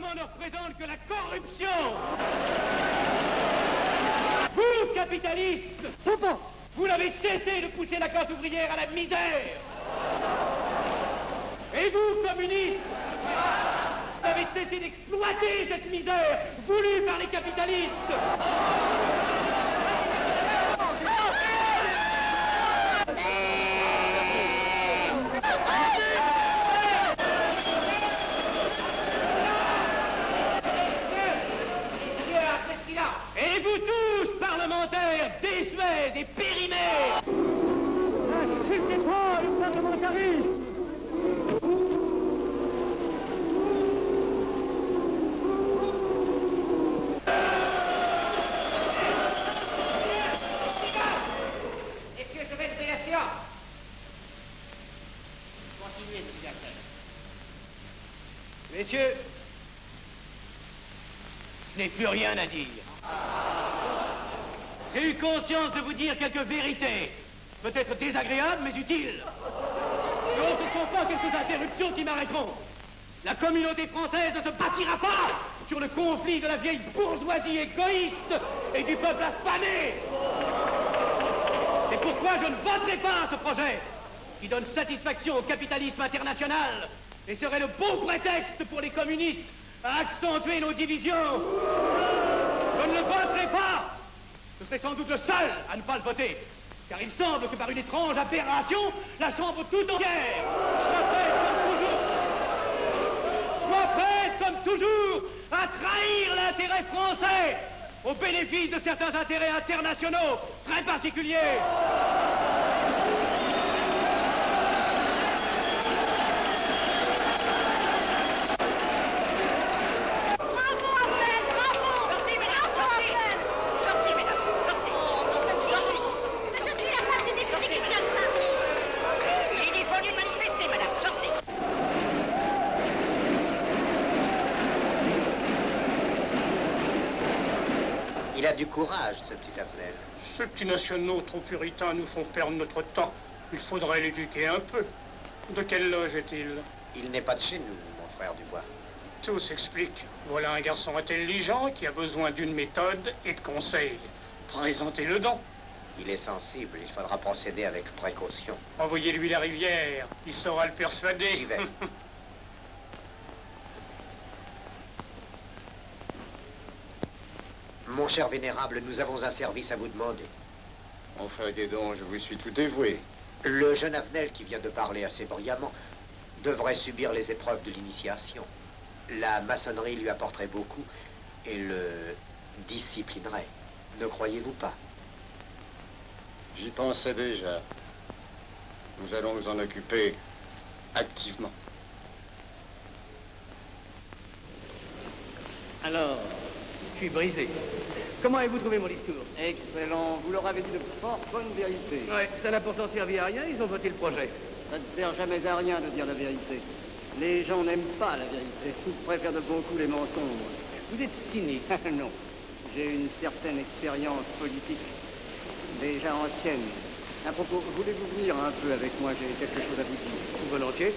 gouvernement ne représente que la corruption. Vous, capitalistes, vous n'avez cessé de pousser la classe ouvrière à la misère. Et vous, communistes, vous avez cessé d'exploiter cette misère voulue par les capitalistes. Et vous tous, parlementaires, désuets et périmés, n'insultez pas le parlementarisme. Est-ce que je vais lever la séance? Continuez, monsieur Garcin. Messieurs, je n'ai plus rien à dire. J'ai eu conscience de vous dire quelques vérités, peut-être désagréables, mais utiles. Non, ce ne sont pas quelques interruptions qui m'arrêteront. La communauté française ne se bâtira pas sur le conflit de la vieille bourgeoisie égoïste et du peuple affamé. C'est pourquoi je ne voterai pas ce projet qui donne satisfaction au capitalisme international et serait le bon prétexte pour les communistes à accentuer nos divisions. Je ne le voterai pas. Je serai sans doute le seul à ne pas le voter, car il semble que par une étrange aberration, la Chambre tout entière soit prête comme toujours à trahir l'intérêt français au bénéfice de certains intérêts internationaux très particuliers. Il a du courage, ce petit Affnel. Ces petits nationaux trop puritains nous font perdre notre temps. Il faudrait l'éduquer un peu. De quelle loge est-il? Il n'est pas de chez nous, mon frère Dubois. Tout s'explique. Voilà un garçon intelligent qui a besoin d'une méthode et de conseils. Présentez-le donc. Il est sensible, il faudra procéder avec précaution. Envoyez-lui la rivière, il saura le persuader. J'y vais. Mon cher vénérable, nous avons un service à vous demander. Enfin, dis donc, je vous suis tout dévoué. Le jeune Affnel qui vient de parler assez brillamment devrait subir les épreuves de l'initiation. La maçonnerie lui apporterait beaucoup et le disciplinerait. Ne croyez-vous pas? J'y pensais déjà. Nous allons nous en occuper activement. Alors, je suis brisé. Comment avez-vous trouvé mon discours? Excellent. Vous leur avez dit de fort bonnes vérités. Ouais, ça n'a pourtant servi à rien, ils ont voté le projet. Ça ne sert jamais à rien de dire la vérité. Les gens n'aiment pas la vérité. Ils préfèrent de beaucoup les mensonges. Vous êtes cynique. Non. J'ai une certaine expérience politique, déjà ancienne. À propos, voulez-vous venir un peu avec moi? J'ai quelque chose à vous dire. Volontiers.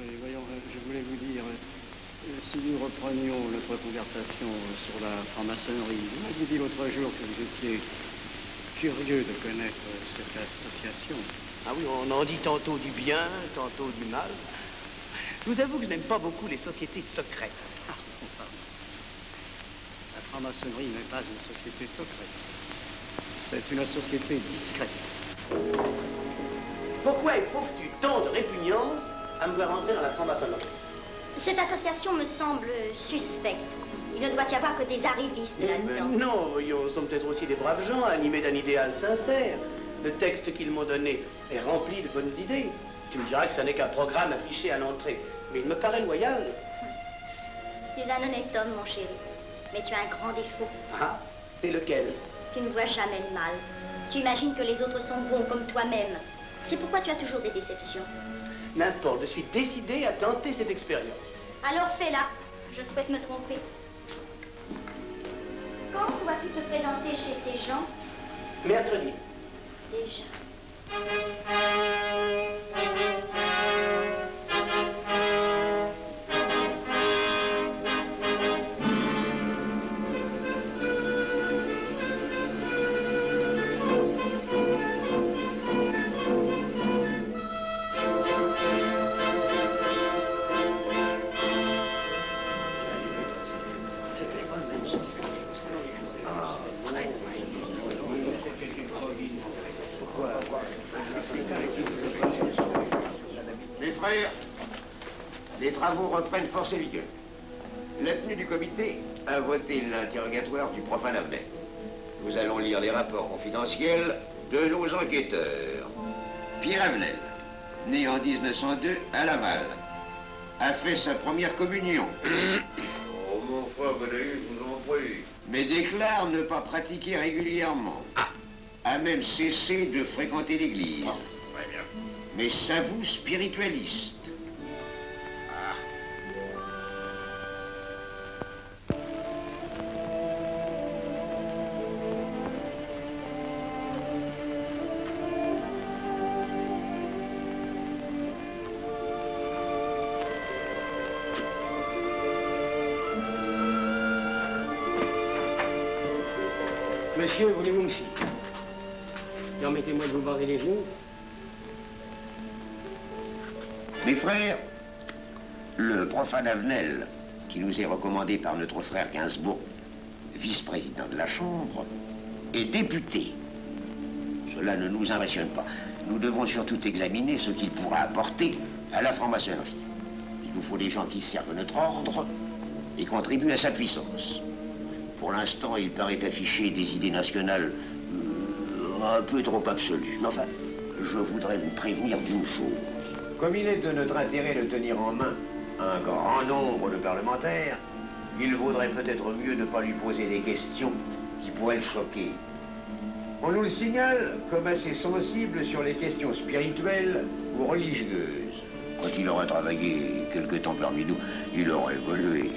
Oui, voyons, je voulais vous dire, si nous reprenions notre conversation sur la franc-maçonnerie, vous m'aviez dit l'autre jour que vous étiez curieux de connaître cette association. Ah oui, on en dit tantôt du bien, tantôt du mal. Je vous avoue que je n'aime pas beaucoup les sociétés secrètes. Ah, pardon. La franc-maçonnerie n'est pas une société secrète. C'est une société discrète. Pourquoi éprouves-tu tant de répugnance à me voir entrer dans la franc-maçonnerie? Cette association me semble suspecte. Il ne doit y avoir que des arrivistes là-dedans. Non, voyons, nous sommes peut-être aussi des braves gens animés d'un idéal sincère. Le texte qu'ils m'ont donné est rempli de bonnes idées. Tu me diras que ça n'est qu'un programme affiché à l'entrée, mais il me paraît loyal. Tu es un honnête homme, mon chéri. Mais tu as un grand défaut. Ah, et lequel? Tu ne vois jamais le mal. Tu imagines que les autres sont bons comme toi-même. C'est pourquoi tu as toujours des déceptions. N'importe, je suis décidé à tenter cette expérience. Alors fais-la. Je souhaite me tromper. Quand vas-tu te présenter chez ces gens? Mercredi. Déjà. Mes frères, les travaux reprennent force et vigueur. La tenue du comité a voté l'interrogatoire du profane Avnet. Nous allons lire les rapports confidentiels de nos enquêteurs. Pierre Avenel, né en 1902 à Laval, a fait sa première communion. Oh, mon frère, je vous en prie. Mais déclare ne pas pratiquer régulièrement. A même cessé de fréquenter l'église. Très bien. Mais s'avoue spiritualiste. Monsieur, voulez-vous aussi? Permettez-moi de vous barrer les genoux. Mes frères, le profane Avenel, qui nous est recommandé par notre frère Gainsbourg, vice-président de la Chambre, est député. Cela ne nous impressionne pas. Nous devons surtout examiner ce qu'il pourra apporter à la franc-maçonnerie. Il nous faut des gens qui servent notre ordre et contribuent à sa puissance. Pour l'instant, il paraît afficher des idées nationales un peu trop absolues. Mais enfin, je voudrais vous prévenir d'une chose. Comme il est de notre intérêt de tenir en main un grand nombre de parlementaires, il vaudrait peut-être mieux ne pas lui poser des questions qui pourraient le choquer. On nous le signale comme assez sensible sur les questions spirituelles ou religieuses. Quand il aura travaillé quelque temps parmi nous, il aura évolué.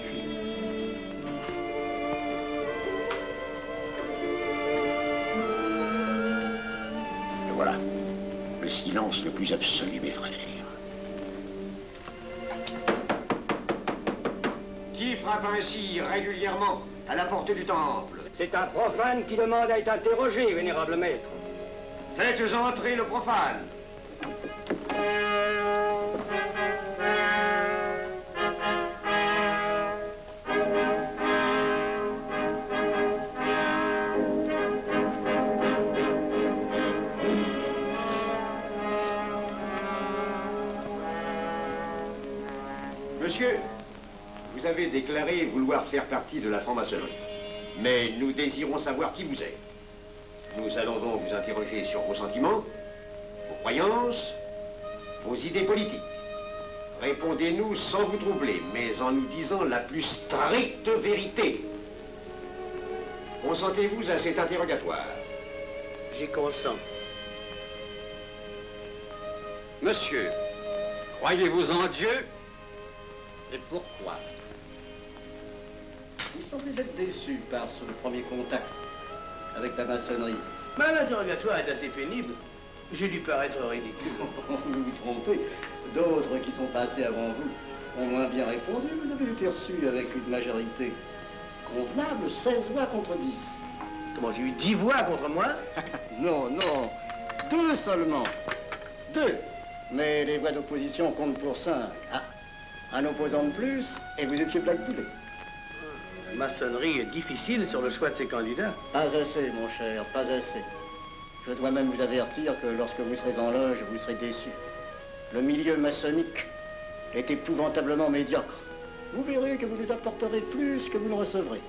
Et voilà, le silence le plus absolu, mes frères. Qui frappe ainsi régulièrement à la porte du temple? C'est un profane qui demande à être interrogé, vénérable maître. Faites entrer le profane. Monsieur, vous avez déclaré vouloir faire partie de la franc-maçonnerie. Mais nous désirons savoir qui vous êtes. Nous allons donc vous interroger sur vos sentiments, vos croyances, vos idées politiques. Répondez-nous sans vous troubler, mais en nous disant la plus stricte vérité. Consentez-vous à cet interrogatoire? J'y consens. Monsieur, croyez-vous en Dieu? Et pourquoi? Il semblait être déçu par ce premier contact avec la maçonnerie. Mais l'interrogatoire est assez pénible. J'ai dû paraître ridicule. Vous vous trompez. D'autres qui sont passés avant vous ont moins bien répondu. Vous avez été reçu avec une majorité convenable, 16 voix contre 10. Comment, j'ai eu 10 voix contre moi? Non, non. 2 seulement. 2. Mais les voix d'opposition comptent pour 5. Ah, un opposant de plus, et vous étiez blackboulé. La maçonnerie est difficile sur le choix de ses candidats. Pas assez, mon cher, pas assez. Je dois même vous avertir que lorsque vous serez en loge, vous serez déçu. Le milieu maçonnique est épouvantablement médiocre. Vous verrez que vous nous apporterez plus que vous ne recevrez.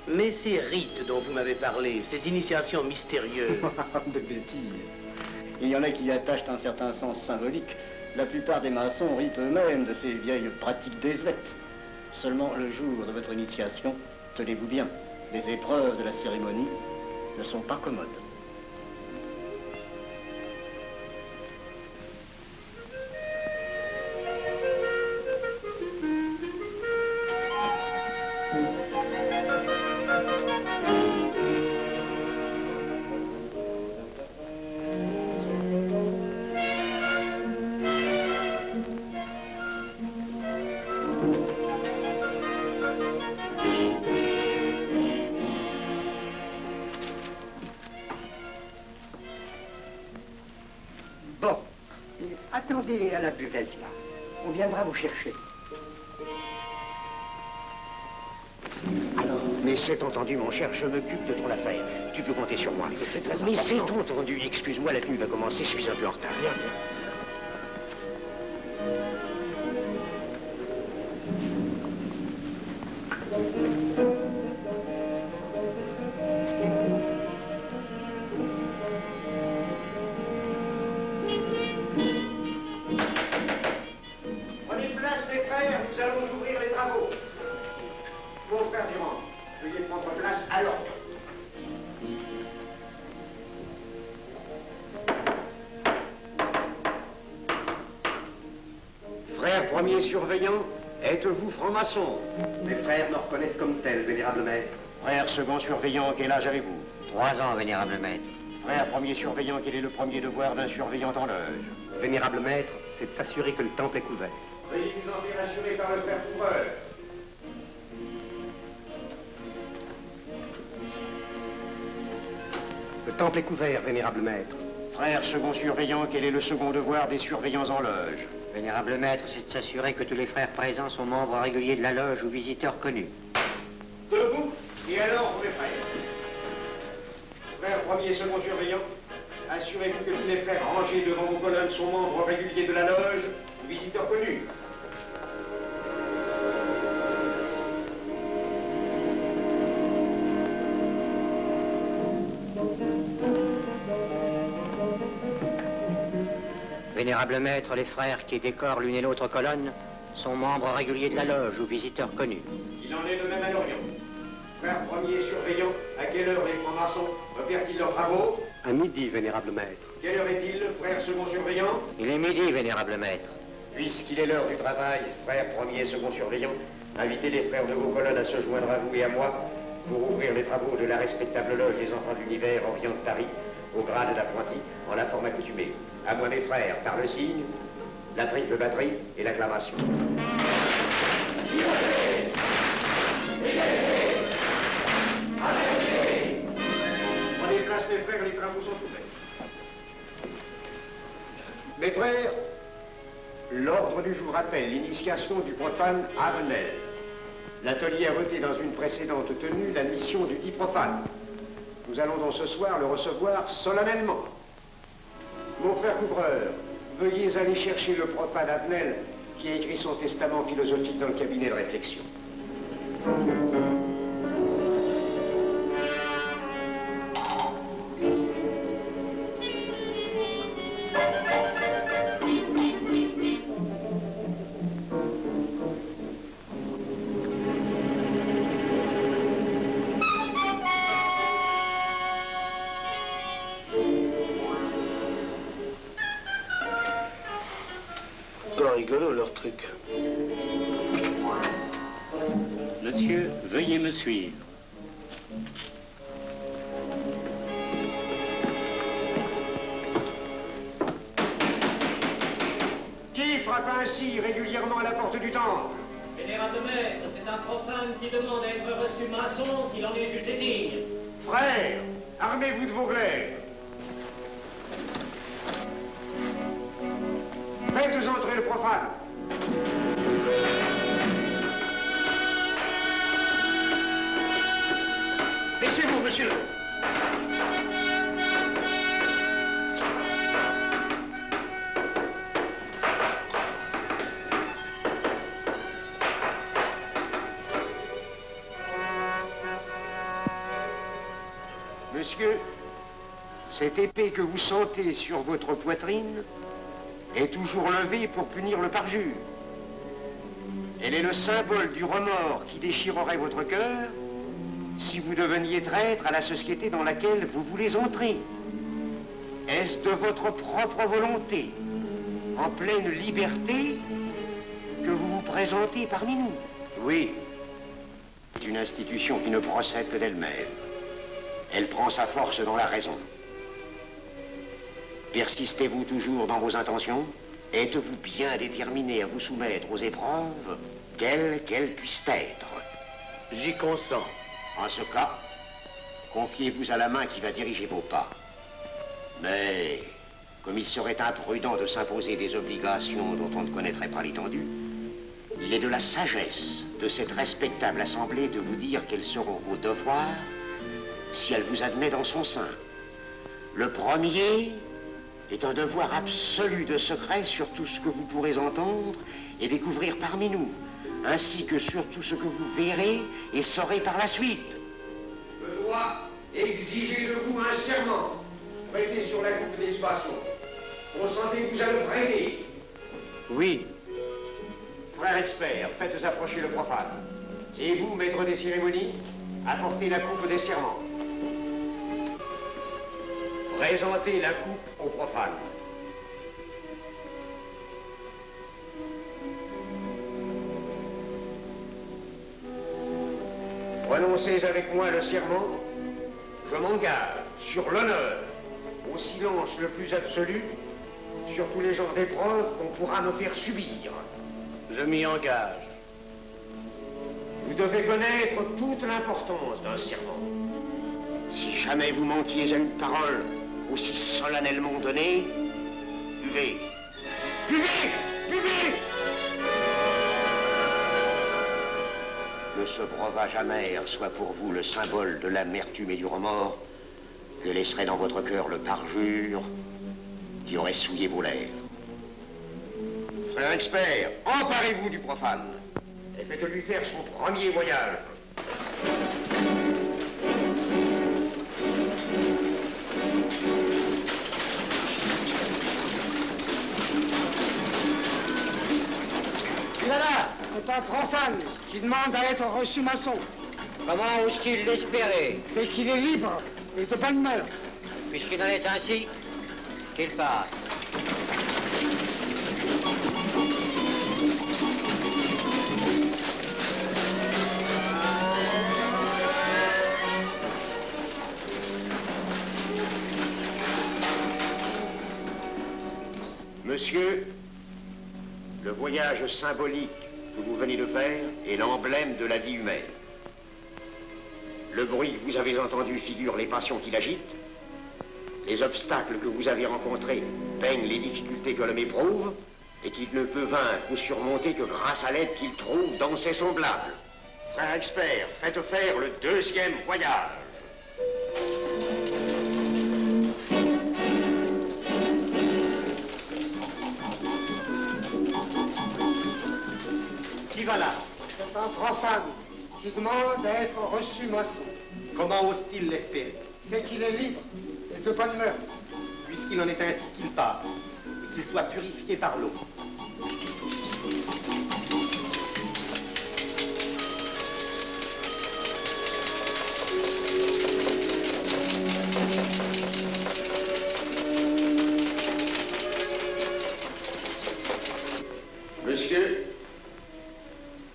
Mais ces rites dont vous m'avez parlé, ces initiations mystérieuses... De bêtises. Il y en a qui y attachent un certain sens symbolique. La plupart des maçons ritent eux-mêmes de ces vieilles pratiques désuètes. Seulement, le jour de votre initiation, tenez-vous bien, les épreuves de la cérémonie ne sont pas commodes. Bon. Attendez à la buvette, là. On viendra vous chercher. Alors, mais c'est entendu, mon cher, je m'occupe de ton affaire. Tu peux compter sur moi. C'est très important. Mais c'est entendu. Excuse-moi, la tenue va commencer, je suis un peu en retard. Bien, bien. Prenez place, mes frères, nous allons ouvrir les travaux. Mon frère Durand, veuillez prendre place à l'ordre. Frère premier surveillant, êtes-vous franc-maçon? Mes frères me reconnaissent comme tel, vénérable maître. Frère second surveillant, quel âge avez-vous? 3 ans, vénérable maître. Frère premier surveillant, quel est le premier devoir d'un surveillant en loge? Vénérable maître, c'est de s'assurer que le temple est couvert. Veuillez vous en faire assurer par le frère couvreur. Le temple est couvert, vénérable maître. Frère second surveillant, quel est le second devoir des surveillants en loge? Vénérable maître, c'est de s'assurer que tous les frères présents sont membres réguliers de la loge ou visiteurs connus. Debout, et alors, mes frères. Frère premier et second surveillant, assurez-vous que tous les frères rangés devant vos colonnes sont membres réguliers de la loge ou visiteurs connus. Vénérable maître, les frères qui décorent l'une et l'autre colonne sont membres réguliers de la loge ou visiteurs connus. Il en est de même à l'Orient. Frère premier surveillant, à quelle heure les francs-maçons repèrent-ils leurs travaux? À midi, vénérable maître. Quelle heure est-il, frère second surveillant? Il est midi, vénérable maître. Puisqu'il est l'heure du travail, frère premier et second surveillant, invitez les frères de vos colonnes à se joindre à vous et à moi pour ouvrir les travaux de la respectable loge des enfants de l'univers Orient de Paris, au grade d'apprenti, en la forme accoutumée. À moi, mes frères, par le signe, la triple batterie et l'acclamation. Prenez place, mes frères, les travaux sont ouverts. Mes frères, l'ordre du jour appelle l'initiation du profane Avenel. L'atelier a voté dans une précédente tenue la mission du dit profane. Nous allons donc ce soir le recevoir solennellement. Mon frère couvreur, veuillez aller chercher le profane Avenel qui a écrit son testament philosophique dans le cabinet de réflexion. Pas rigolo leur truc. Monsieur, veuillez me suivre. Qui frappe ainsi régulièrement à la porte du temple? Vénérable maître, c'est un profane qui demande à être reçu maçon s'il en est jugé digne. Frères, armez-vous de vos glaives. Faites entrer le profane. Laissez-vous, monsieur. Monsieur, cette épée que vous sentez sur votre poitrine est toujours levée pour punir le parjure. Elle est le symbole du remords qui déchirerait votre cœur si vous deveniez traître à la société dans laquelle vous voulez entrer. Est-ce de votre propre volonté, en pleine liberté, que vous vous présentez parmi nous? Oui. C'est une institution qui ne procède que d'elle-même. Elle prend sa force dans la raison. Persistez-vous toujours dans vos intentions? Êtes-vous bien déterminé à vous soumettre aux épreuves, quelles qu'elles puissent être? J'y consens. En ce cas, confiez-vous à la main qui va diriger vos pas. Mais comme il serait imprudent de s'imposer des obligations dont on ne connaîtrait pas l'étendue, il est de la sagesse de cette respectable assemblée de vous dire quels seront vos devoirs si elle vous admet dans son sein. Le premier est un devoir absolu de secret sur tout ce que vous pourrez entendre et découvrir parmi nous, ainsi que sur tout ce que vous verrez et saurez par la suite. Je dois exiger de vous un serment prêté sur la coupe des libations. Consentez-vous à le prêter? Oui. Frère expert, faites approcher le profane. Et vous, maître des cérémonies, apportez la coupe des serments. Présentez la coupe au profane. Prononcez avec moi le serment. Je m'engage sur l'honneur, au silence le plus absolu, sur tous les genres d'épreuves qu'on pourra me faire subir. Je m'y engage. Vous devez connaître toute l'importance d'un serment. Si jamais vous manquiez à une parole aussi solennellement donnée, buvez. Buvez! Buvez! Que ce breuvage amer soit pour vous le symbole de l'amertume et du remords que laisserait dans votre cœur le parjure qui aurait souillé vos lèvres. Frère expert, emparez-vous du profane et faites-lui faire son premier voyage. Là, c'est un profane qui demande à être reçu maçon. Comment ose-t-il l'espérer? C'est qu'il est libre et de bonne mœurs. Puisqu'il en est ainsi, qu'il passe. Monsieur, le voyage symbolique que vous venez de faire est l'emblème de la vie humaine. Le bruit que vous avez entendu figure les passions qui l'agitent. Les obstacles que vous avez rencontrés peignent les difficultés que l'homme éprouve et qu'il ne peut vaincre ou surmonter que grâce à l'aide qu'il trouve dans ses semblables. Frère expert, faites faire le deuxième voyage. Qui va là? C'est un profane qui demande à être reçu maçon. Comment ose-t-il l'espérer? C'est qu'il est libre et de bonne mœurs. Puisqu'il en est ainsi, qu'il passe, et qu'il soit purifié par l'eau. Monsieur,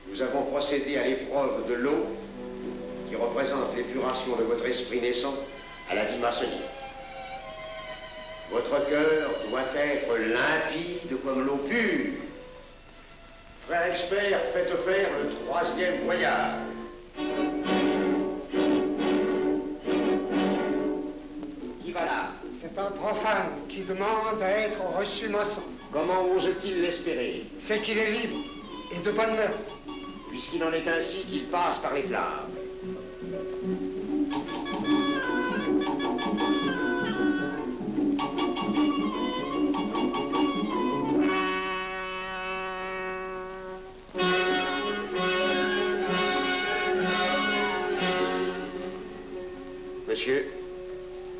nous avons procédé à l'épreuve de l'eau qui représente l'épuration de votre esprit naissant à la vie maçonnique. Votre cœur doit être limpide comme l'eau pure. Frère expert, faites faire le troisième voyage. Qui va là? C'est un profane qui demande à être reçu maçon. Comment ose-t-il l'espérer? C'est qu'il est libre et de bonne mœurs. Puisqu'il en est ainsi qu'il passe par les flammes. Monsieur,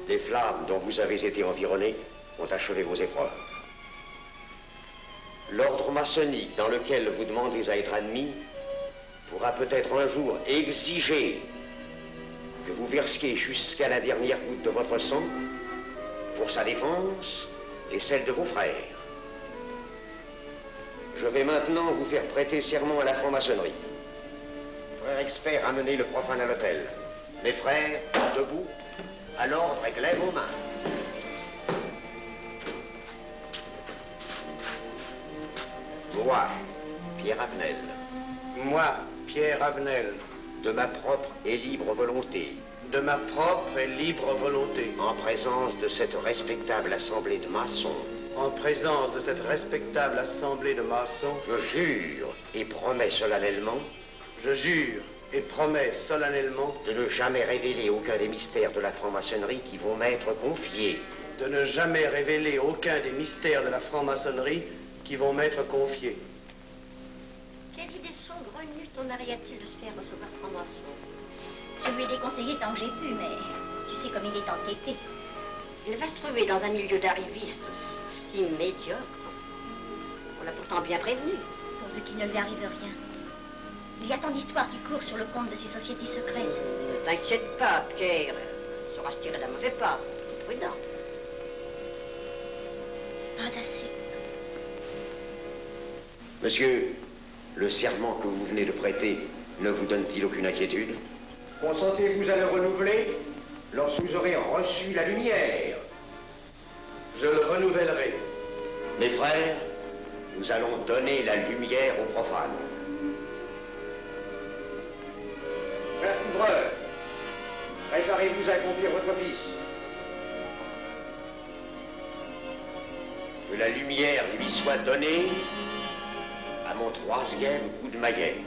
les flammes dont vous avez été environné ont achevé vos épreuves. L'ordre maçonnique dans lequel vous demandez à être admis pourra peut-être un jour exiger que vous versiez jusqu'à la dernière goutte de votre sang pour sa défense et celle de vos frères. Je vais maintenant vous faire prêter serment à la franc-maçonnerie. Frère expert, amenez le profane à l'hôtel. Mes frères, debout, à l'ordre et glaive aux mains. Moi, Pierre Avenel. Moi, Pierre Avenel, de ma propre et libre volonté, De ma propre et libre volonté. En présence de cette respectable assemblée de maçons. En présence de cette respectable assemblée de maçons. Je jure et promets solennellement. Je jure et promets solennellement. De ne jamais révéler aucun des mystères de la franc-maçonnerie qui vont m'être confiés. De ne jamais révéler aucun des mystères de la franc-maçonnerie qui vont m'être confiés. Quelle idée saugrenue ton mari a-t-il de se faire recevoir franc-maçon? Je lui ai déconseillé tant que j'ai pu, mais tu sais comme il est entêté. Il va se trouver dans un milieu d'arrivistes si médiocre. On l'a pourtant bien prévenu. Pourvu qu'il ne lui arrive rien. Il y a tant d'histoires qui courent sur le compte de ces sociétés secrètes. Ne t'inquiète pas, Pierre. Il saura se tirer d'un mauvais pas. Prudent. Pas assez. Monsieur, le serment que vous venez de prêter ne vous donne-t-il aucune inquiétude? Consentez-vous à le renouveler lorsque vous aurez reçu la lumière? Je le renouvellerai. Mes frères, nous allons donner la lumière aux profanes. Frère couvreur, préparez-vous à accomplir votre office. Que la lumière lui soit donnée à mon 3e coup de maguet.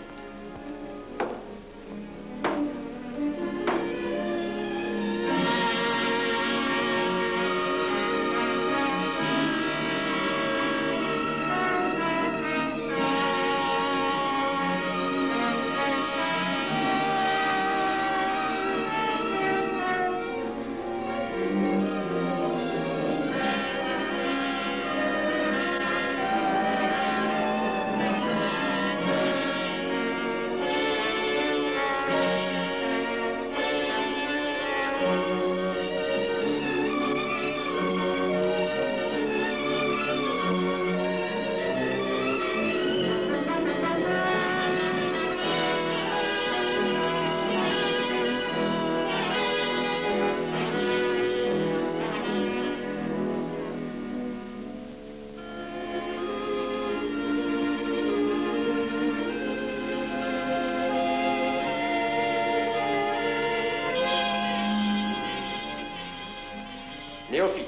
Néophyte,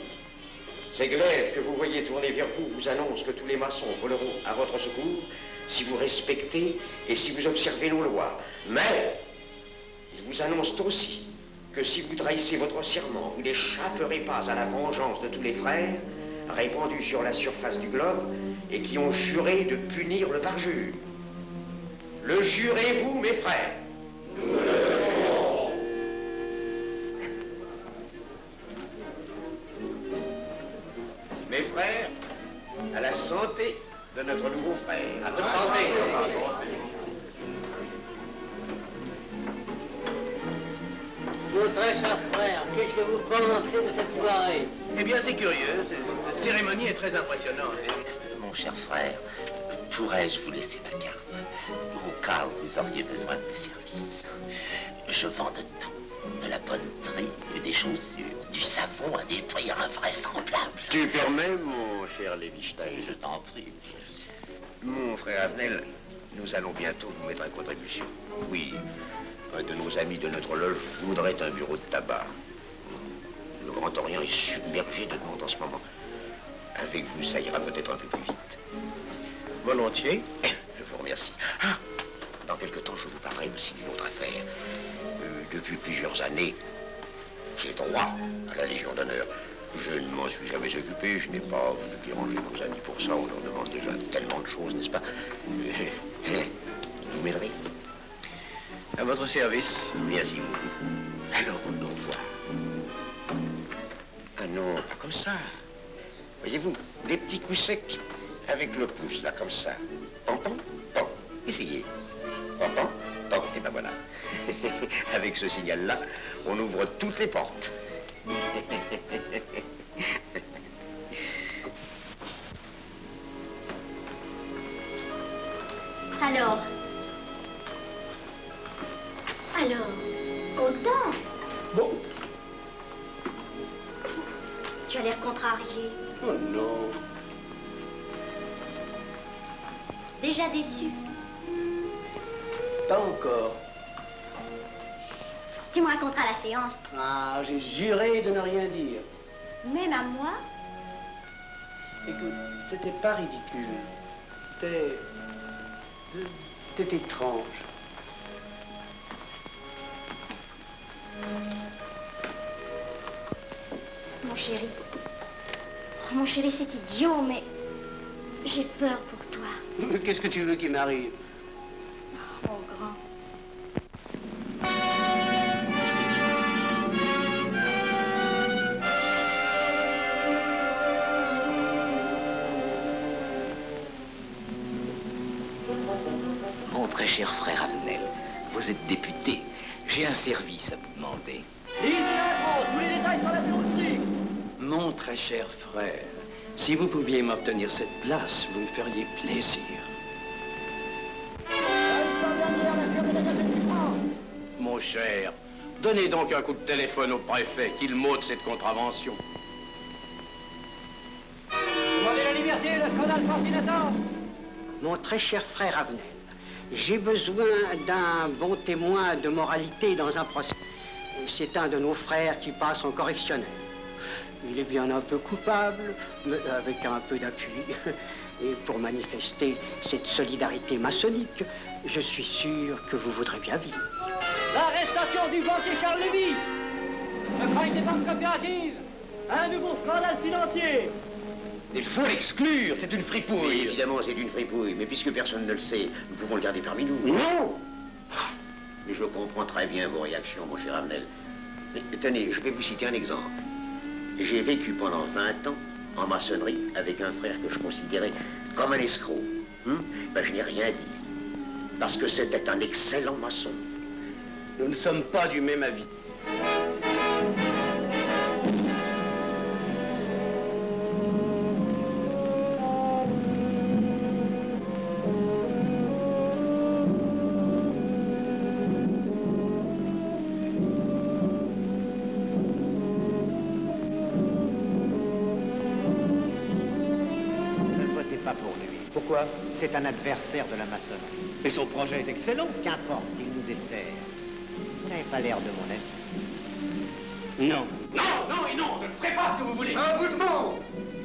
ces glaives que vous voyez tourner vers vous vous annoncent que tous les maçons voleront à votre secours si vous respectez et si vous observez nos lois. Mais ils vous annoncent aussi que si vous trahissez votre serment, vous n'échapperez pas à la vengeance de tous les frères répandus sur la surface du globe et qui ont juré de punir le parjure. Le jurez-vous, mes frères? Nous le jurons. Mes frères, à la santé de notre nouveau frère. À votre santé. Mon très cher frère, qu'est-ce que vous pensez de cette soirée? Eh bien, c'est curieux. Cette cérémonie est très impressionnante. Mon cher frère, pourrais-je vous laisser ma carte au cas où vous auriez besoin de mes services? Je vends de tout. De la bonneterie, des chaussures, du savon à des prix invraisemblables. Tu permets, mon cher Lévi-Stein? Je t'en prie. Mon frère Avenel, nous allons bientôt nous mettre à contribution. Oui, un de nos amis de notre loge voudrait un bureau de tabac. Le Grand Orient est submergé de demandes en ce moment. Avec vous, ça ira peut-être un peu plus vite. Volontiers. Je vous remercie. Ah, dans quelque temps, je vous parlerai aussi d'une autre affaire. Depuis plusieurs années, j'ai droit à la Légion d'honneur. Je ne m'en suis jamais occupé, je n'ai pas voulu déranger nos amis pour ça. On leur demande déjà tellement de choses, n'est-ce pas? Vous m'aiderez? À votre service. Merci beaucoup. Alors, au revoir. Ah non, pas comme ça. Voyez-vous, des petits coups secs avec le pouce, là, comme ça. Pam, pam, pam. Essayez. Pam, pam, pam. Et ben voilà. Avec ce signal-là, on ouvre toutes les portes. Alors, content? Bon. Tu as l'air contrarié. Oh non. Déjà déçu? Pas encore. Tu me raconteras la séance. Ah, j'ai juré de ne rien dire. Même à moi? Écoute, c'était pas ridicule. C'était étrange. Mon chéri. Oh, mon chéri, c'est idiot, mais j'ai peur pour toi. Qu'est-ce que tu veux qu'il m'arrive? Oh, mon grand. Mon très cher frère Avenel, vous êtes député. J'ai un service à vous demander. Tous les détails sur la bureaucratie. Mon très cher frère, si vous pouviez m'obtenir cette place, vous me feriez plaisir. Mon cher, donnez donc un coup de téléphone au préfet, qu'il m'ôte cette contravention. Demandez la liberté, le scandale fascinateur. Mon très cher frère Avenel, j'ai besoin d'un bon témoin de moralité dans un procès. C'est un de nos frères qui passe en correctionnel. Il est bien un peu coupable, mais avec un peu d'appui. Et pour manifester cette solidarité maçonnique, je suis sûr que vous voudrez bien vivre. L'arrestation du banquier Charles Lévy. Le crime des banques coopératives. Un nouveau scandale financier. Il faut l'exclure, c'est une fripouille. Oui, évidemment, c'est une fripouille, mais puisque personne ne le sait, nous pouvons le garder parmi nous. Non! Mais je comprends très bien vos réactions, mon cher Avenel. Mais tenez, je vais vous citer un exemple. J'ai vécu pendant 20 ans en maçonnerie avec un frère que je considérais comme un escroc. Ben, je n'ai rien dit, parce que c'était un excellent maçon. Nous ne sommes pas du même avis. Pourquoi? C'est un adversaire de la maçonnerie. Et son projet est excellent. Qu'importe, il nous dessert. Vous n'avez pas l'air de mon être. Non. Non, non et non, je ne ferai pas ce que vous voulez. Je vous demande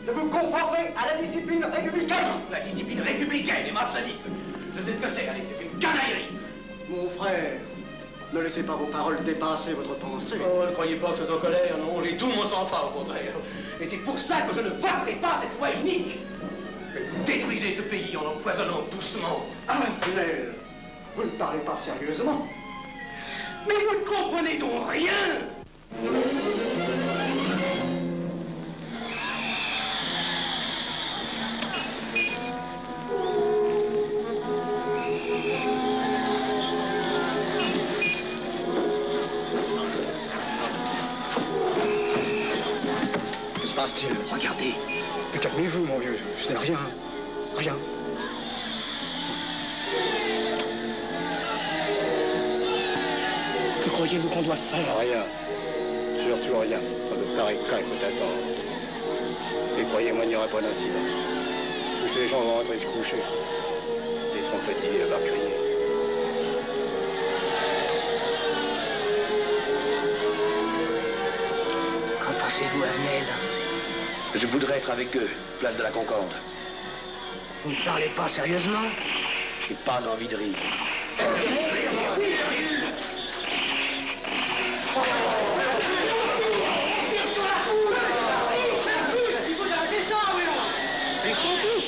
de vous conformer à la discipline républicaine. La discipline républicaine et maçonnique. Je sais ce que c'est, allez, c'est une canaillerie. Mon frère, ne laissez pas vos paroles dépasser votre pensée. Oh, ne croyez pas que je sois en colère, non, j'ai tout mon sang-froid au contraire. Et c'est pour ça que je ne voterai pas cette loi unique. Vous détruisez ce pays en l'empoisonnant doucement. Mais vous ne parlez pas sérieusement. Mais vous ne comprenez donc rien. Que se passe-t-il? Regardez. Mais calmez-vous, mon vieux. Ce n'est rien. Rien. Que croyez-vous qu'on doit faire? Rien. Surtout rien. Pas de pareil cas, il faut attendre. Et croyez-moi, il n'y aura pas d'incident. Tous ces gens vont rentrer se coucher. Ils sont fatigués d'avoir crié. Qu'en pensez-vous, Avenel? Je voudrais être avec eux, place de la Concorde. Vous ne parlez pas sérieusement? J'ai pas envie de rire. Ils sont où?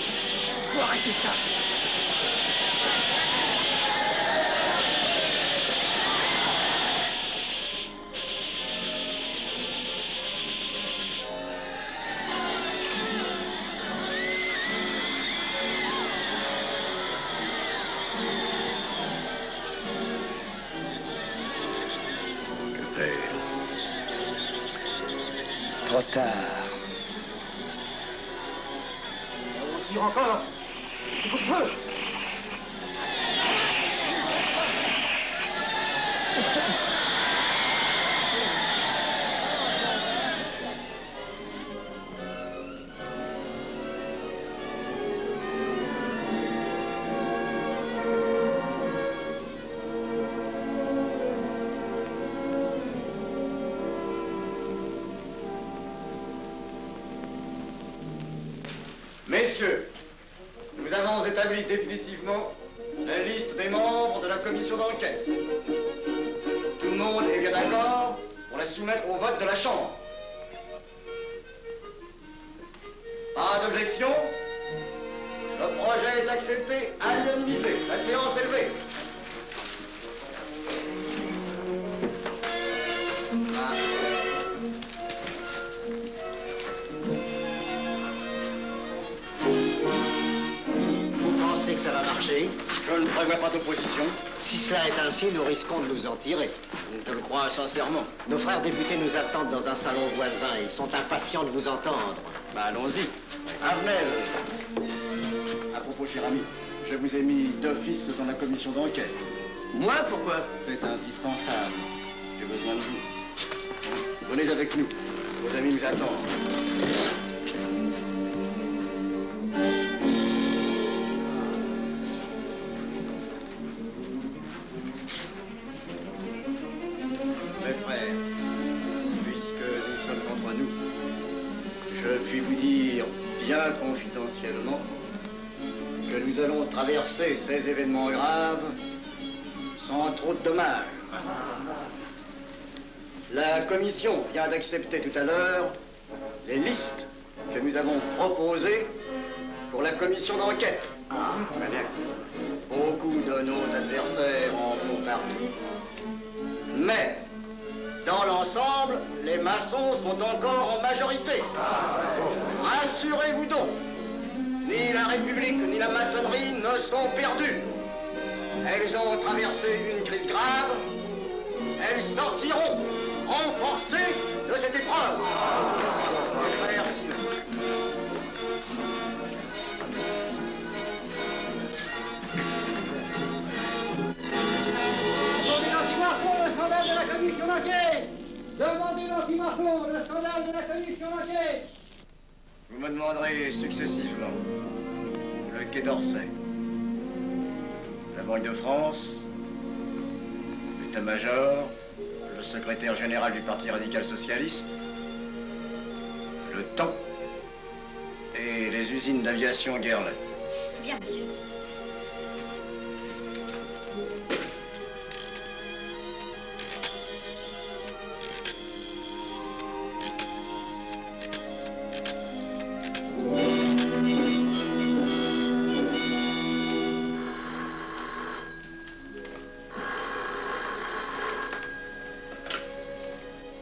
Faut arrêter ça. Trop tard. On tire encore. Coup de feu. Messieurs, nous avons établi définitivement la liste des membres de la commission d'enquête. Tout le monde est bien d'accord pour la soumettre au vote de la Chambre. Pas d'objection? Le projet est accepté à l'unanimité. La séance est levée. Vous pensez que ça va marcher? Je ne prévois pas d'opposition. Si cela est ainsi, nous risquons de nous en tirer. Je le crois sincèrement. Nos frères députés nous attendent dans un salon voisin. Ils sont impatients de vous entendre. Bah, allons-y. Arnel. À propos, cher ami, je vous ai mis d'office dans la commission d'enquête. Moi, pourquoi? C'est indispensable. J'ai besoin de vous. Venez avec nous. Vos amis nous attendent. Mes frères, puisque nous sommes entre nous, je puis vous dire bien confidentiellement que nous allons traverser ces événements graves sans trop de dommages. La commission vient d'accepter tout à l'heure les listes que nous avons proposées pour la commission d'enquête. Beaucoup de nos adversaires en font partie, mais dans l'ensemble, les maçons sont encore en majorité. Rassurez-vous donc, ni la République ni la maçonnerie ne sont perdues. Elles ont traversé une crise grave. Elles sortiront renforcées de cette épreuve. Merci. Demandez l'anti-Marchon, le scandale de la commission d'enquête. Demandez l'anti-Marchon, le scandale de la commission d'enquête. Vous me demanderez successivement le Quai d'Orsay, la Banque de France, l'état-major, le secrétaire général du Parti radical socialiste, le temps et les usines d'aviation Guerlain. Bien, monsieur.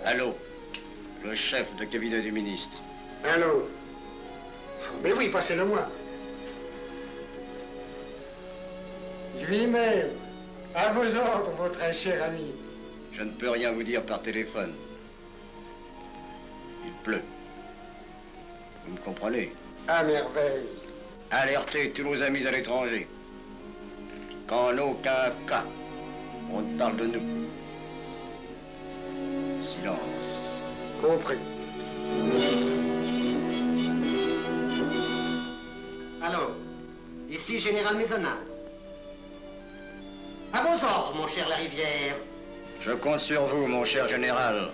Allô, le chef de cabinet du ministre. Allô? Mais oui, passez-le moi. Lui-même, à vos ordres, mon très cher ami. Je ne peux rien vous dire par téléphone. Il pleut. Vous me comprenez? À merveille. Alertez tous nos amis à l'étranger. Qu'en aucun cas, on ne parle de nous. Silence. Compris. Allô, ici Général Maisonnat. À vos ordres, mon cher Larivière. Je compte sur vous, mon cher général,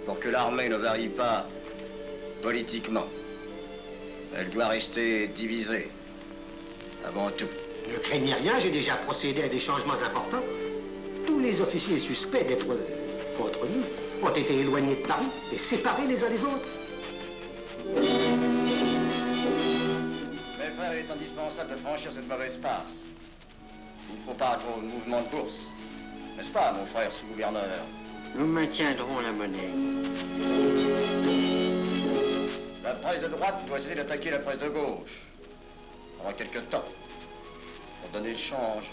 pour que l'armée ne varie pas politiquement. Elle doit rester divisée, avant tout. Ne craignez rien, j'ai déjà procédé à des changements importants. Tous les officiers suspects d'être contre nous ont été éloignés de Paris et séparés les uns des autres. Mes frères, il est indispensable de franchir cette mauvaise passe. Il ne faut pas trop de mouvement de bourse. N'est-ce pas, mon frère sous-gouverneur? Nous maintiendrons la monnaie. La presse de droite doit essayer d'attaquer la presse de gauche. Pendant quelque temps. Pour donner le change.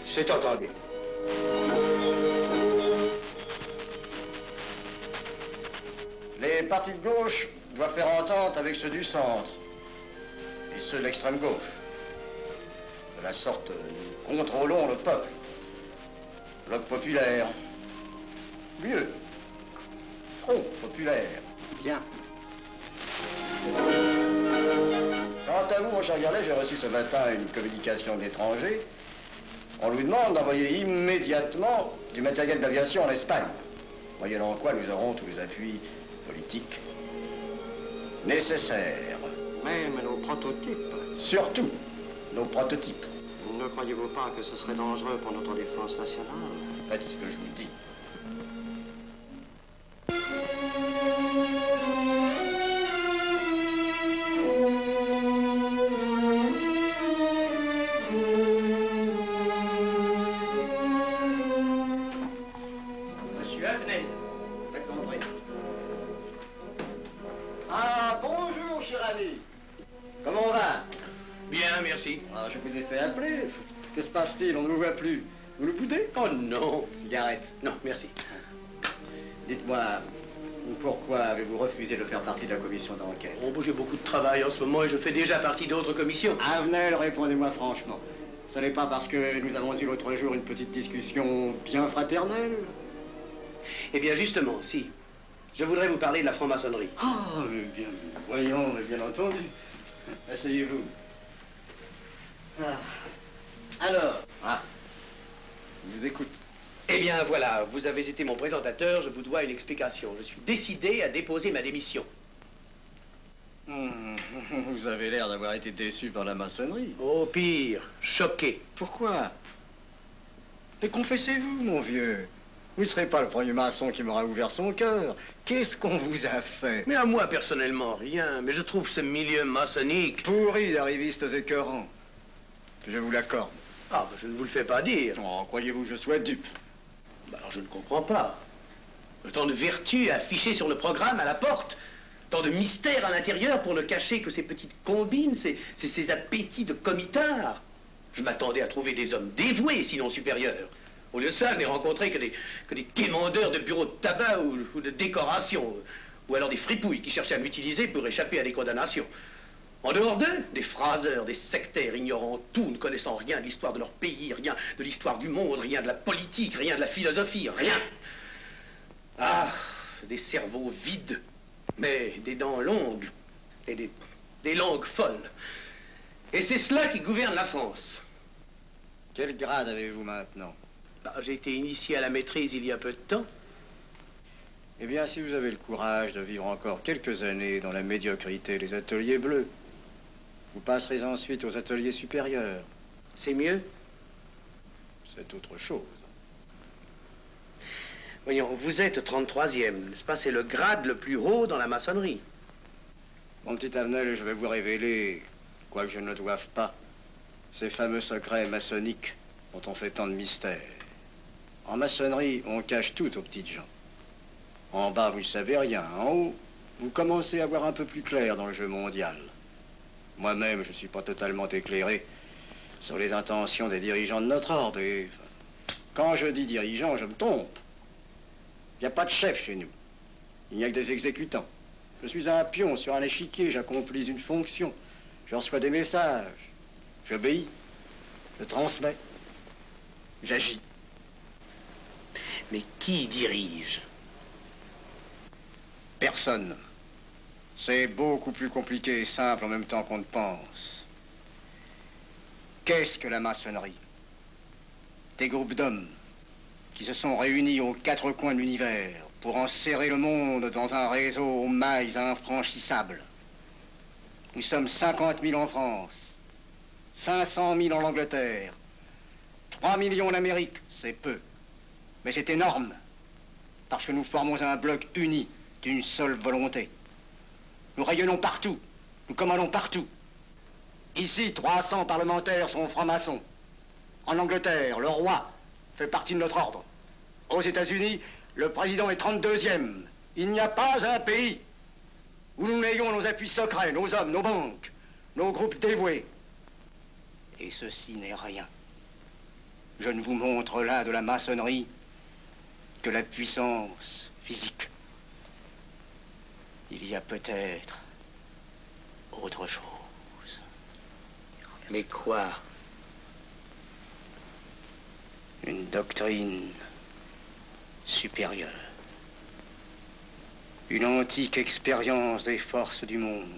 C'est entendu. Les partis de gauche doivent faire entente avec ceux du centre. Et ceux de l'extrême gauche. De la sorte, nous contrôlons le peuple. Bloc populaire. Mieux. Front populaire. Bien. Quant à vous, mon cher Garlet, j'ai reçu ce matin une communication de l'étranger. On nous demande d'envoyer immédiatement du matériel d'aviation en Espagne. Moyennant quoi nous aurons tous les appuis politiques nécessaires. Même nos prototypes. Surtout nos prototypes. Ne croyez-vous pas que ce serait dangereux pour notre défense nationale? Faites ce que je vous dis. Monsieur Avenel, faites entrer. Ah, bonjour, cher ami. Comment on va? Bien, merci. Ah, je vous ai fait appeler. Que se passe-t-il? On ne vous voit plus. Vous le boudez? Oh non. Cigarette. Non, merci. Dites-moi, pourquoi avez-vous refusé de faire partie de la commission d'enquête? Oh, j'ai beaucoup de travail en ce moment et je fais déjà partie d'autres commissions. Avenel, répondez-moi franchement. Ce n'est pas parce que nous avons eu l'autre jour une petite discussion bien fraternelle? Eh bien, justement, si. Je voudrais vous parler de la franc-maçonnerie. Ah, mais bien, voyons, mais bien entendu. Asseyez-vous. Ah. Alors, je vous écoute. Eh bien, voilà, vous avez été mon présentateur, je vous dois une explication. Je suis décidé à déposer ma démission. Vous avez l'air d'avoir été déçu par la maçonnerie. Oh, pire, choqué. Pourquoi? Mais confessez-vous, mon vieux. Vous ne serez pas le premier maçon qui m'aura ouvert son cœur. Qu'est-ce qu'on vous a fait? Mais à moi, personnellement, rien. Mais je trouve ce milieu maçonnique... pourri d'arrivistes écœurants. Je vous l'accorde. Ah, je ne vous le fais pas dire. Oh, croyez-vous que je sois dupe? Alors, je ne comprends pas. Tant de vertus affichées sur le programme à la porte. Tant de mystères à l'intérieur pour ne cacher que ces petites combines, ces appétits de comitard. Je m'attendais à trouver des hommes dévoués, sinon supérieurs. Au lieu de ça, je n'ai rencontré que des quémandeurs de bureaux de tabac ou de décoration, ou alors des fripouilles qui cherchaient à m'utiliser pour échapper à des condamnations. En dehors d'eux, des phraseurs, des sectaires, ignorant tout, ne connaissant rien de l'histoire de leur pays, rien de l'histoire du monde, rien de la politique, rien de la philosophie, rien. Ah, des cerveaux vides, mais des dents longues et des langues folles. Et c'est cela qui gouverne la France. Quel grade avez-vous maintenant? J'ai été initié à la maîtrise il y a peu de temps. Eh bien, si vous avez le courage de vivre encore quelques années dans la médiocrité des ateliers bleus, vous passerez ensuite aux ateliers supérieurs. C'est mieux? C'est autre chose. Voyons, vous êtes 33e, n'est-ce pas? C'est le grade le plus haut dans la maçonnerie. Mon petit Avenel, je vais vous révéler, quoique je ne le doive pas, ces fameux secrets maçonniques dont on fait tant de mystères. En maçonnerie, on cache tout aux petites gens. En bas, vous ne savez rien. En haut, vous commencez à voir un peu plus clair dans le jeu mondial. Moi-même, je ne suis pas totalement éclairé sur les intentions des dirigeants de notre ordre. Et quand je dis dirigeants, je me trompe. Il n'y a pas de chef chez nous. Il n'y a que des exécutants. Je suis un pion sur un échiquier, j'accomplis une fonction. Je reçois des messages. J'obéis. Je transmets. J'agis. Mais qui dirige? Personne. C'est beaucoup plus compliqué et simple en même temps qu'on ne pense. Qu'est-ce que la maçonnerie? Des groupes d'hommes qui se sont réunis aux quatre coins de l'univers pour enserrer le monde dans un réseau aux mailles infranchissables. Nous sommes 50 000 en France, 500 000 en Angleterre, 3 millions en Amérique, c'est peu. Mais c'est énorme, parce que nous formons un bloc uni d'une seule volonté. Nous rayonnons partout, nous commandons partout. Ici, 300 parlementaires sont francs-maçons. En Angleterre, le roi fait partie de notre ordre. Aux États-Unis, le président est 32e. Il n'y a pas un pays où nous n'ayons nos appuis secrets, nos hommes, nos banques, nos groupes dévoués. Et ceci n'est rien. Je ne vous montre là de la maçonnerie que la puissance physique. Il y a peut-être autre chose. Mais quoi? Une doctrine supérieure. Une antique expérience des forces du monde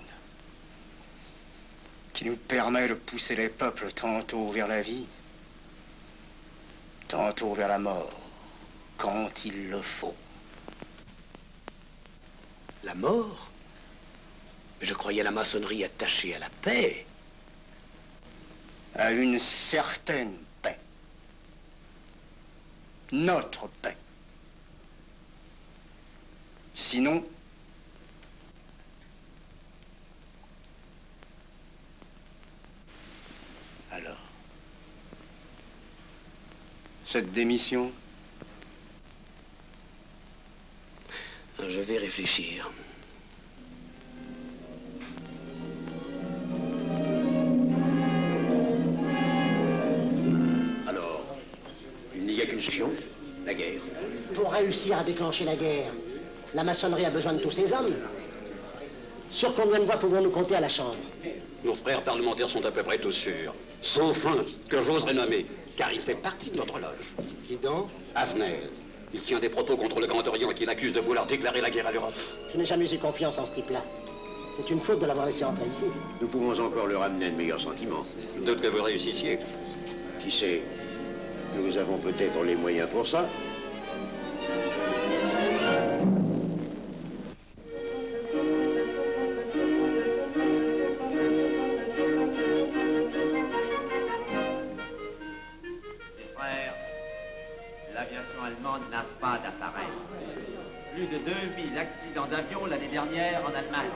qui nous permet de pousser les peuples tantôt vers la vie, tantôt vers la mort, quand il le faut. La mort? Mais je croyais la maçonnerie attachée à la paix. À une certaine paix. Notre paix. Sinon, alors, cette démission? Je vais réfléchir. Alors, il n'y a qu'une solution, la guerre. Pour réussir à déclencher la guerre, la maçonnerie a besoin de tous ses hommes. Sur combien de voix pouvons-nous compter à la Chambre? Nos frères parlementaires sont à peu près tous sûrs. Sauf un que j'oserais nommer, car il fait partie de notre loge. Qui donc? Avenel. Il tient des propos contre le Grand Orient et qu'il accuse de vouloir déclarer la guerre à l'Europe. Je n'ai jamais eu confiance en ce type-là. C'est une faute de l'avoir laissé entrer ici. Nous pouvons encore leur amener de meilleurs sentiments. D'autres que vous réussissiez. Qui sait? Nous avons peut-être les moyens pour ça. L'aviation allemande n'a pas d'appareil. Plus de 2000 accidents d'avion l'année dernière en Allemagne.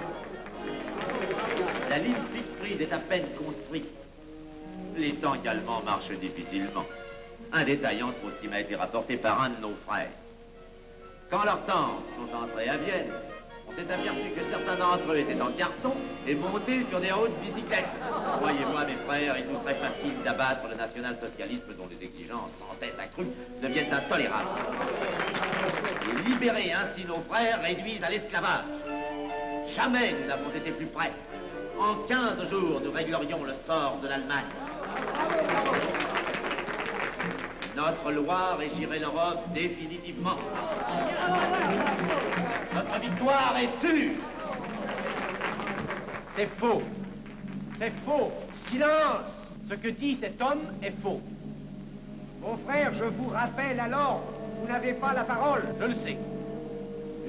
La ligne Siegfried est à peine construite. Les tanks allemands marchent difficilement. Un détail entre autres qui m'a été rapporté par un de nos frères. Quand leurs tanks sont entrés à Vienne, on s'est aperçu que certains d'entre eux étaient en carton et montés sur des hautes bicyclettes. Croyez-moi, mes frères, il nous serait facile d'abattre le national-socialisme dont les exigences sans cesse accrues deviennent intolérables. Et libérer ainsi nos frères réduisent à l'esclavage. Jamais nous n'avons été plus près. En 15 jours, nous réglerions le sort de l'Allemagne. Notre loi régirait l'Europe définitivement. Notre victoire est sûre. C'est faux. C'est faux. Silence. Ce que dit cet homme est faux. Mon frère, je vous rappelle alors, vous n'avez pas la parole. Je le sais.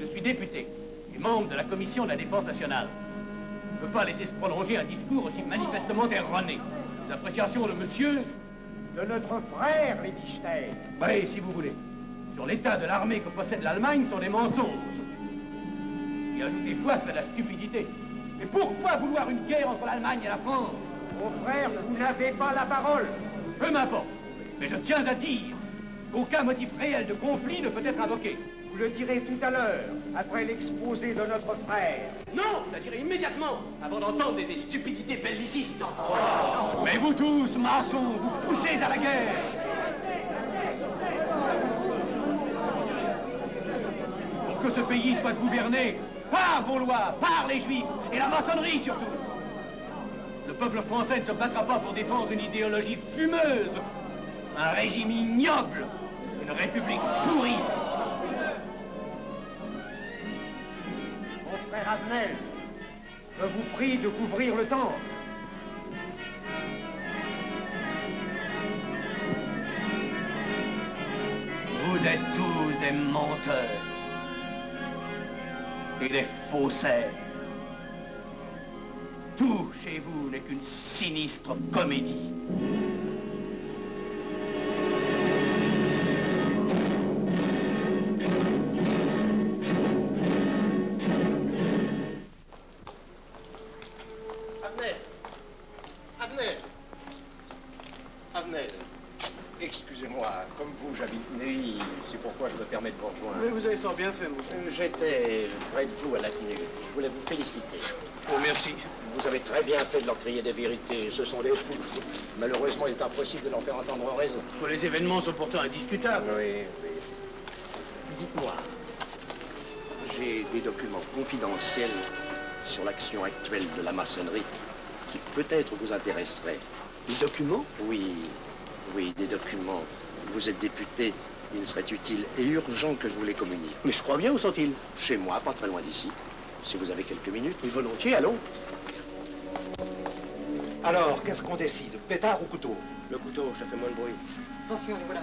Je suis député et membre de la commission de la défense nationale. Je ne peux pas laisser se prolonger un discours aussi manifestement erroné. Les appréciations de monsieur... De notre frère, Liechtenstein. Oui, si vous voulez. Sur l'état de l'armée que possède l'Allemagne sont des mensonges. Et ajouter foi serait de la stupidité. Mais pourquoi vouloir une guerre entre l'Allemagne et la France? Mon frère, vous n'avez pas la parole. Peu m'importe. Mais je tiens à dire qu'aucun motif réel de conflit ne peut être invoqué. Vous le direz tout à l'heure, après l'exposé de notre frère. Non, je la dirai immédiatement, avant d'entendre des stupidités bellicistes. Oh. Mais vous tous, maçons, vous poussez à la guerre. Pour que ce pays soit gouverné par vos lois, par les Juifs, et la maçonnerie surtout. Le peuple français ne se battra pas pour défendre une idéologie fumeuse, un régime ignoble, une république pourrie. Mon frère Avenel, je vous prie de couvrir le temple. Vous êtes tous des menteurs et des faussaires. Tout chez vous n'est qu'une sinistre comédie. Avenel, excusez-moi, comme vous, j'habite Neuilly, c'est pourquoi je me permets de vous rejoindre. Oui, vous avez fort bien fait, mon frère. J'étais près de vous à la tenue. Je voulais vous féliciter. Oh, merci. Vous avez très bien fait de leur crier des vérités. Ce sont des fous. Malheureusement, il est impossible de leur faire entendre raison. Les événements sont pourtant indiscutables. Oui, oui. Dites-moi, j'ai des documents confidentiels sur l'action actuelle de la maçonnerie qui peut-être vous intéresseraient. Des documents? Oui, oui, des documents. Vous êtes député, il serait utile et urgent que je vous les communique. Mais je crois bien, où sont-ils? Chez moi, pas très loin d'ici. Si vous avez quelques minutes. Oui, volontiers, allons. Alors, qu'est-ce qu'on décide? Pétard ou couteau? Le couteau, ça fait moins de bruit. Attention, les voilà.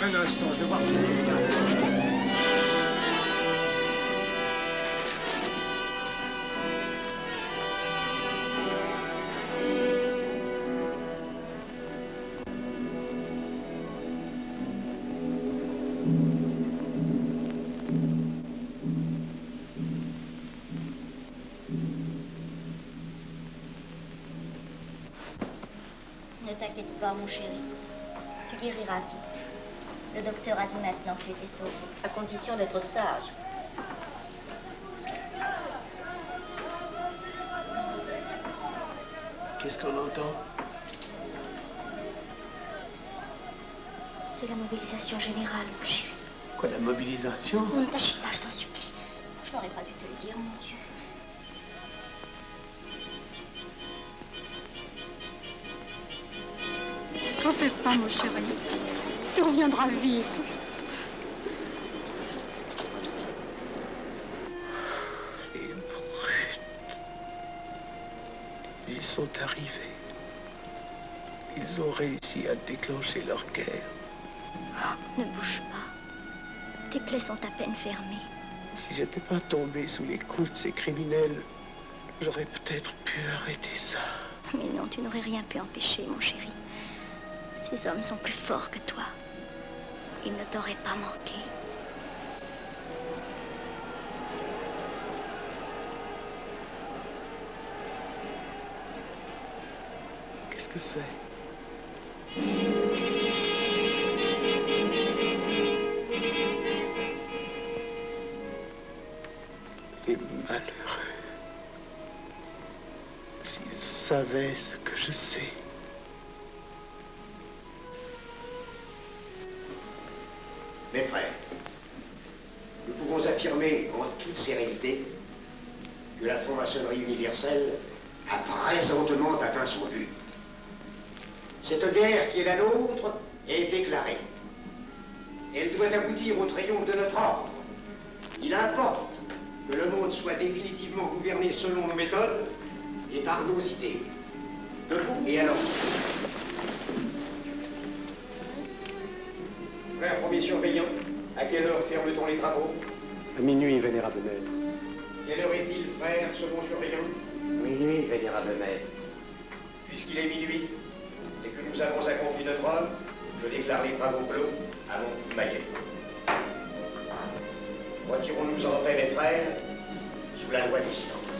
Un instant, je vais voir si... t'inquiète pas, mon chéri. Tu guériras vite. Le docteur a dit maintenant que tu étais sauvé, à condition d'être sage. Qu'est-ce qu'on entend? C'est la mobilisation générale, mon chéri. Quoi, la mobilisation? Ne t'agite pas, je t'en supplie. Je n'aurais pas dû te le dire, mon Dieu. T'en fais pas, mon chéri. Tu reviendras vite. Les brutes. Ils sont arrivés. Ils ont réussi à déclencher leur guerre. Oh, ne bouge pas. Tes plaies sont à peine fermées. Si j'étais pas tombé sous les coups de ces criminels, j'aurais peut-être pu arrêter ça. Mais non, tu n'aurais rien pu empêcher, mon chéri. Ces hommes sont plus forts que toi. Ils ne t'auraient pas manqué. Qu'est-ce que c'est? Les malheureux. S'ils savaient ce que je sais. Mes frères, nous pouvons affirmer en toute sérénité que la franc-maçonnerie universelle a présentement atteint son but. Cette guerre qui est la nôtre est déclarée. Elle doit aboutir au triomphe de notre ordre. Il importe que le monde soit définitivement gouverné selon nos méthodes et par nos idées. Debout et alors. Frère premier surveillant, à quelle heure ferme-t-on les travaux? À minuit, vénérable maître. Quelle heure est-il, frère second surveillant? Minuit, vénérable maître. Puisqu'il est minuit et que nous avons accompli notre œuvre, je déclare les travaux clos à mon coup de maillet. Retirons-nous en paix, mes frères, sous la loi du silence.